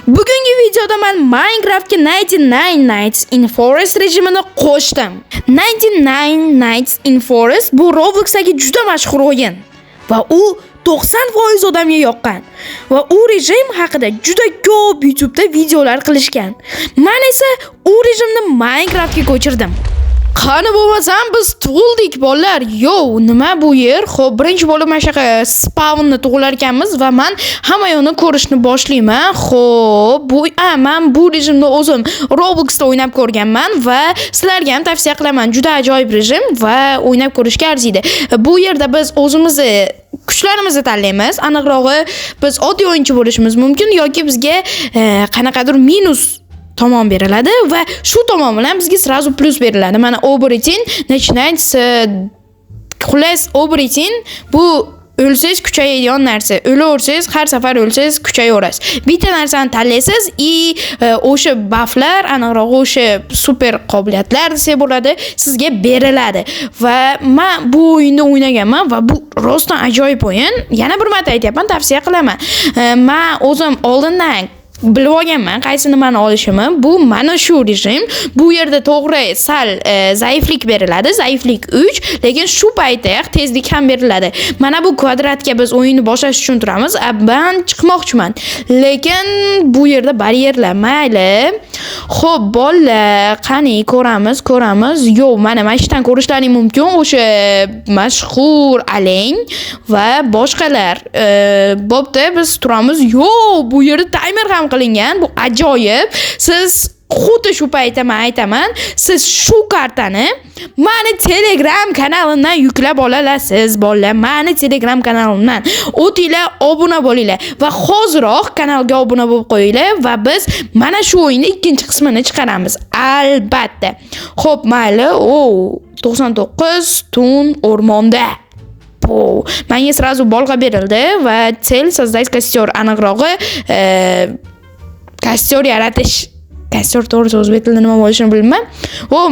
Bugungi videoda men Minecraftga 99 Nights in Forest rejimini qo'shdim. 99 Nights in Forest bu Robloxdagi juda mashhur o'yin va u 90% odamga yoqqan va u rejim haqida juda ko'p YouTube'da videolar qilishgan. Men esa u rejimni Minecraftga ko'chirdim. Qani bo'lmasam biz tug'ildik bolalar. Yo, nima bu yer? Xo'p, birinchi bo'lib mana shu spawnni tug'ilar ekanmiz va men hamma yo'lni ko'rishni boshlayman. Xo'p, men bu rejimni o'zim Robloxda o'ynab ko'rganman va sizlarga ham tavsiya qilaman. Juda ajoyib rejim va o'ynab ko'rishga arziydi. Bu yerda biz o'zimizni kuchlarimizni tanlaymiz. Aniqrog'i biz oddiy o'yinchi bo'lishimiz mumkin yoki bizga qanaqadir minus tomon beriladi va shu tomon bilan bizga srazu plus beriladi. Mana Oberitin начинается xullas Oberitin bu o'lsangiz kuchayadigan narsa. O'laversangiz, har safar o'lsangiz kuchayaverasiz. Bitta narsani tanlaysiz o'sha bufflar, aniqroq o'sha super qobiliyatlar desa bo'ladi, sizga beriladi. Va men bu o'yinni o'ynaganman va bu rostdan ajoyib o'yin. Yana bir marta aytyapman, tavsiya qilaman. Men o'zim oldindan bilib olganman qaysi nimani olishimni. Bu mana shu rejim. Bu yerda to'g'ri sal zaiflik beriladi, zaiflik 3, lekin shu paytda tezlik ham beriladi. Mana bu kvadratga biz o'yinni boshlash uchun turamiz. Men chiqmoqchiman, lekin bu yerda baryerlar mayli. Xo'p, bolalar, qani ko'ramiz. Yo, mana shundan ko'rishlaring mumkin. O'sha mashhur aleng va boshqalar. Bo'pti, biz turamiz. Yo, bu yerda timer ham qilingan. Bu ajoyib. Siz xuddi shu paytda men aytaman, siz shu kartani meni Telegram kanalimdan yuklab olasiz bolalar. Meni Telegram kanalimdan o'tinglar, obuna bo'linglar va hoziroq kanalga obuna bo'lib qo'yinglar va biz mana shu o'yinning ikkinchi qismini chiqaramiz. Albatta. Xo'p, mayli. 99 tun o'rmonda. Menga srazu bolg'a berildi va cel sozdать костер. Aniqrog'i kостер yaratish. Kостер to'g'risi o'zbek tilida nima bo'lishini bilmayman.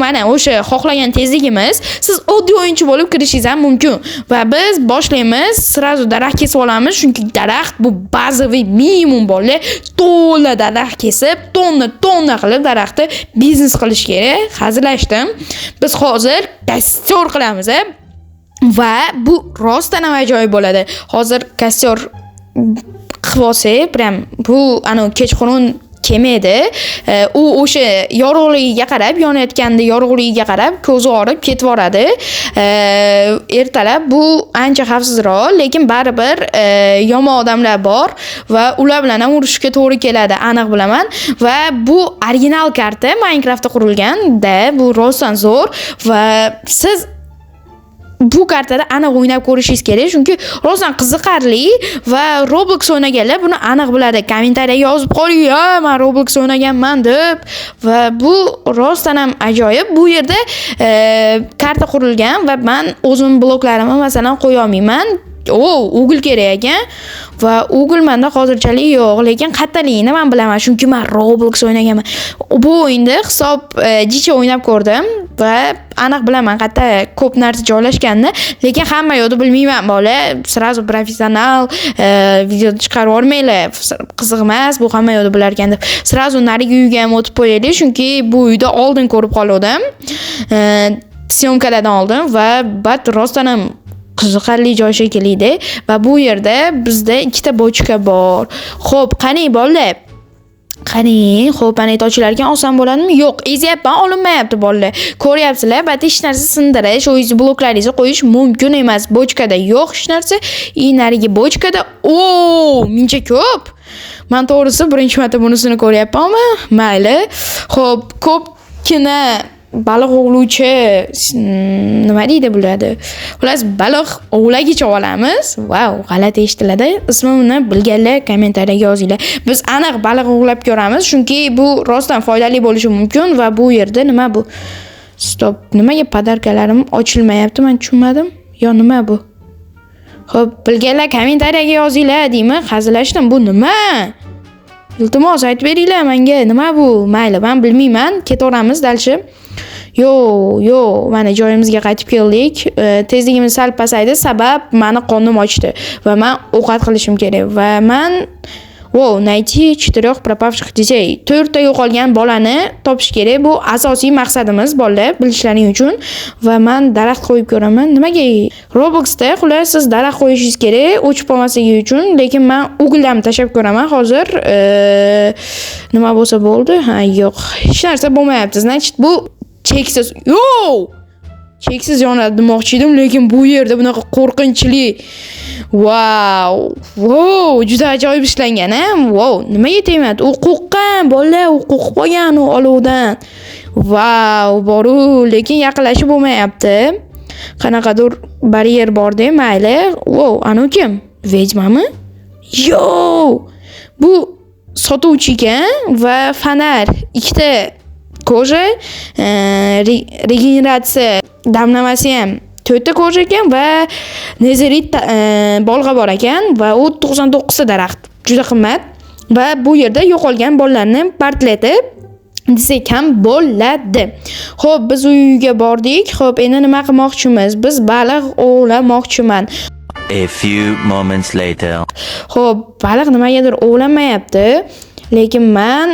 Mana o'sha xohlagan tezligimiz. Siz oddiy o'yinchi bo'lib kirishingiz ham mumkin. Va biz boshlaymiz. Srazu daraxt kesib olamiz, chunki daraxt bu bazaviy minimum bo'ladi. To'la daraxt kesib, tonna qilib daraxtni biznes qilish kerak. Hazillashdim. Biz hozir kостер qilamiz. Va bu rostdan ham ajoyib bo'ladi. Hozir kостер qilib olsak, prям bu kechqurun kelmaydi. U o'sha yorug'ligiga qarab, yonayotganda yorug'ligiga qarab ko'zi og'rib ketib yoradi. Ertalab bu ancha xavfsizroq, lekin baribir yomon odamlar bor va ular bilan ham urushga to'g'ri keladi, aniq bilaman. Va bu original karta Minecraftda qurilgan-da, bu rostdan zo'r va siz bu kartada aniq o'ynab ko'rishingiz kerak, chunki rostdan qiziqarli va Roblox o'ynaganlar buni aniq biladi. Kommentariyaga yozib qo'ying, men Roblox o'ynaganman deb. Va bu rostdan ham ajoyib. Bu yerda karta qurilgan va men o'zim bloklarimni masalan qo'ya olmayman. Google kerak ekan va Google menda hozirchalik yo'q, lekin qattaligini men bilaman, chunki men Roblox o'ynaganman. Bu o'yinda hisob jicha o'ynab ko'rdim va aniq bilaman qatta ko'p narsa joylashganini, lekin hamma yo'lni bilmayman bola. Srazu professional video chiqarib olmaylar. Qiziq emas, bu hamma yo'lni bilar ekan deb. Srazu narigi uyga ham o'tib qo'yaylik, chunki bu uyda oldin ko'rib qoldim. Syomkalardan oldin va bat rostdan ham qiziqarli joy shekilli va bu yerda bizda ikkita bochka bor. Xo'p, qani bolalar? Xo'p, ana ochlarga oson bo'ladimi? Yo'q, ezyapman, olinmayapti bolalar. Ko'ryapsizlar, bat hech narsa sindirish, o'zingiz bloklaringizni qo'yish mumkin emas. Bochkada yo'q hech narsa. Narigi bochkada muncha ko'p. Men to'g'risi birinchi marta bunisini ko'ryapmanmi? Mayli. Xo'p, ko'pgina baliq ovlovchi nima deydi bo'ladi. Xullas, baliq ovlagicha olamiz. Vau, g'alati eshitiladi. Ismini bilganlar kommentariyaga yozinglar. Biz aniq baliq ovlab ko'ramiz, chunki bu rostdan foydali bo'lishi mumkin va bu yerda nima bu? Stop, nimaga podarkalarim ochilmayapti? Men tushunmadim. Yo, nima bu? Xo'p, bilganlar kommentariyaga yozinglar, deymi? Hazillashdim. Bu nima? Iltimos aytib beringlar menga, nima bu? Mayli, men bilmayman. Ketaveramiz dalshi. Yo, mana joyimizga qaytib keldik. Tezligimiz sal pasaydi, sabab meni qornim ochdi va men ovqat qilishim kerak va men Wow, найти 4 пропавших детей. 4 ta yo'qolgan bolani topish kerak. Bu asosiy maqsadimiz bolalar bilishlaring uchun va men daraxt qo'yib ko'raman. Nimaga? Robloxda xullas siz daraxt qo'yishingiz kerak o'chib qolmasligi uchun, lekin men ugllarni tashab ko'raman hozir. Nima bo'lsa bo'ldi? Ha, yo'q. Hech narsa bo'lmayapti. Значит, bu cheksiz. Yo! Cheksiz yonadi demoqchi edim, lekin bu yerda bunaqa qo'rqinchli. Wow, juda ajoyib ishlangan, ha? Wow, nimaga tegmadi? U qo'rqqan, bolalar, u qo'rqib qolgan u olovdan. Wow, boru, lekin yaqinlashib bo'lmayapti. Qanaqadir baryer bor-da, mayli. Wow, anu kim? Vedmami? Yo! Bu sotuvchi ekan va fonar, ikkita koja, regeneratsiya damlamasi ham 4 ta koja ekan va nezerit bolg'a bor ekan va u 99 ta daraxt. Juda qimmat va bu yerda yo'qolgan bolalarni portretib desak ham bo'ladi. Xo'p, biz uyga bordik. Xo'p, endi nima qilmoqchimiz? Biz baliq ovlamoqchiman. A few moments later. Xo'p, baliq nimagadir ovlanmayapti, lekin men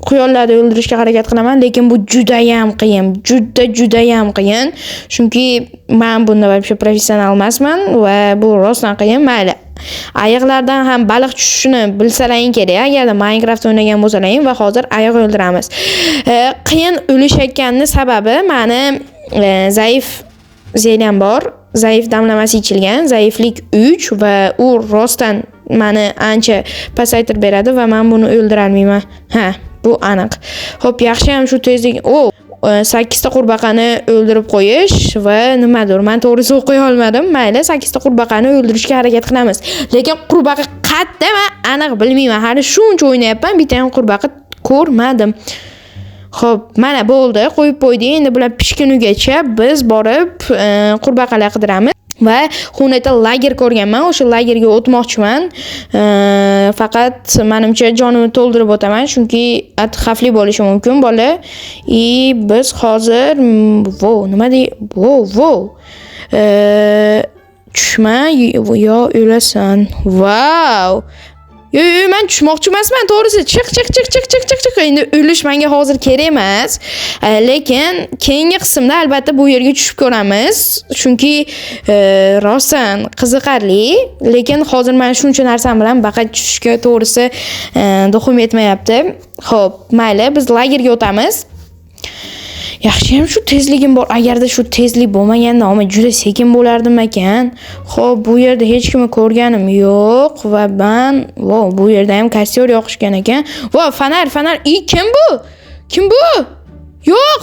quyonlarni o'ldirishga harakat qilaman, lekin bu juda ham qiyin. Juda ham qiyin. Chunki men bunda вообще professional emasman va bu rostdan qiyin. Mayli. Ayiqlardan ham baliq tushishini bilsalaring kerak. Agarda Minecraft o'ynagan bo'lsalaring va hozir ayiq o'ldiramiz. Qiyin o'lishayotganni sababi meni zaif zelyam bor. Zaif damlamasi ichilgan, zaiflik 3 va u rostdan meni ancha pasaytirib beradi va men buni o'ldira olmayman. Ha, bu aniq. Xo'p, yaxshi ham shu tezlik. 8 ta qurbaqani o'ldirib qo'yish va nimadir, men to'g'risi o'qiy olmadim. Mayli, 8 ta qurbaqani o'ldirishga harakat qilamiz. Lekin qurbaqa qayerda men aniq bilmayman. Hali shuncha o'ynayapman, bitta ham qurbaqa ko'rmadim. Xo'p, mana bo'ldi, qo'yib qo'ydik. Endi bular pishgunigacha biz borib qurbaqalar qidiramiz. Va xuneta lager ko'rganman, o'sha lagerga o'tmoqchiman. Faqat menimcha jonimni to'ldirib o'taman, chunki xavfli bo'lishi mumkin bola. Biz hozir nima dey? Tushma yo o'lasan. Wow! Men tushmoqchi emasman, to'g'risi. Chiq. Endi o'lish menga hozir kerak emas. Lekin keyingi qismda albatta bu yerga tushib ko'ramiz. Chunki rostdan qiziqarli, lekin hozir men shuncha narsam bilan faqat tushishga to'g'risi do'xim yetmayapti. Xo'p, mayli, biz lagerga o'tamiz. Yaxshi ham shu tezligim bor. Agarda shu tezlik bo'lmaganda, juda sekin bo'lardim ekan. Xo'p, bu yerda hech kimni ko'rganim yo'q va men, bu yerda ham kostyor yoqishgan ekan. Fonar. Kim bu? Yo'q.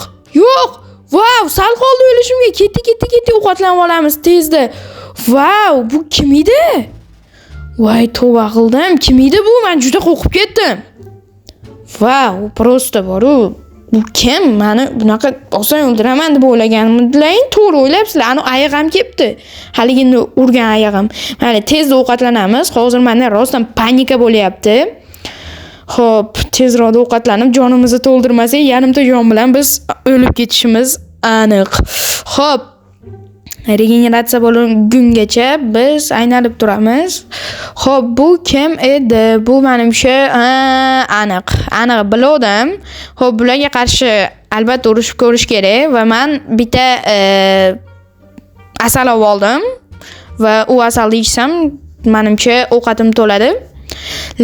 Sal qoldi o'lishimga. Ketdi. Ovqatlanib olamiz tezda. Bu kim edi? Voy, tavba qildim. Kim edi bu? Men juda qo'rqib ketdim. Prosta boru. Bu kim? Meni bunaqa oson o'ldiraman deb o'ylaganimdan to'g'ri o'ylabsizlar. Ani ayiq ham kelibdi. Haligini urgan ayig'im. Mayli, tezda ovqatlanamiz. Hozir menda rostdan panika bo'lyapti. Xo'p, tezroq ovqatlanib jonimizni to'ldirmasak, yarimta jon bilan biz o'lib ketishimiz aniq. Xo'p, regeneratsiya bo'lgungacha biz aynalib turamiz. Xo'p, bu kim edi? Bu menimcha aniq bildim. Xo'p, bularga qarshi albatta urushib ko'rish kerak va men bitta asal oldim va u asalni ichsam menimcha ovqatim to'ladi.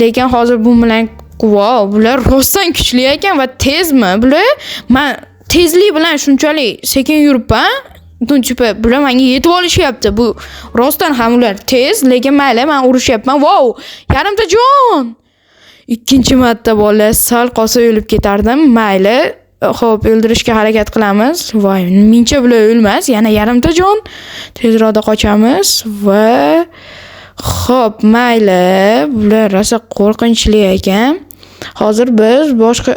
Lekin hozir bu bilan bular rostdan kuchli ekan va tezmi? Men tezlik bilan shunchalik sekin yuribman. Bular menga yetib olishyapti. Bu rostdan ham ular tez, lekin mayli, men urushyapman. Yarimta jon. Ikkinchi marta bola sal qolsa o'lib ketardim. Mayli. Xo'p, o'ldirishga harakat qilamiz. Mencha bular o'lmas. Yana yarimta jon. Tezroqda qochamiz va xo'p, mayli. Bular rosa qo'rqinchli ekan. Hozir biz boshqa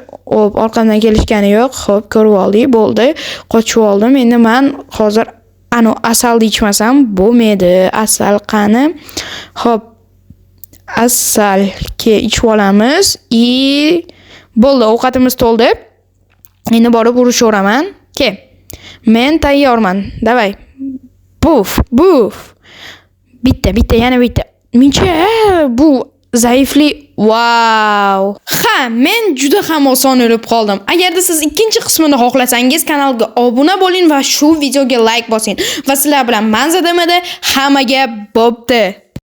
orqamdan kelishgani yo'q. Xo'p, ko'rib oldik, bo'ldi. Qochib oldim. Endi men hozir asalni ichmasam bo'lmaydi. Asal qani? Xo'p, asalga ichib olamiz. Bo'ldi, ovqatimiz to'ldi. Endi borib urushaveraman. Men tayyorman. Davay. Buf. Bitta, yana bitta. Mencha bu Zaiflik. Wow. Ha, men juda ham oson o'lib qoldim. Agarda siz ikkinchi qismini xohlasangiz, kanalga obuna bo'ling va shu videoga like bosing. Va sizlar bilan manzadamada hammaga bo'pti.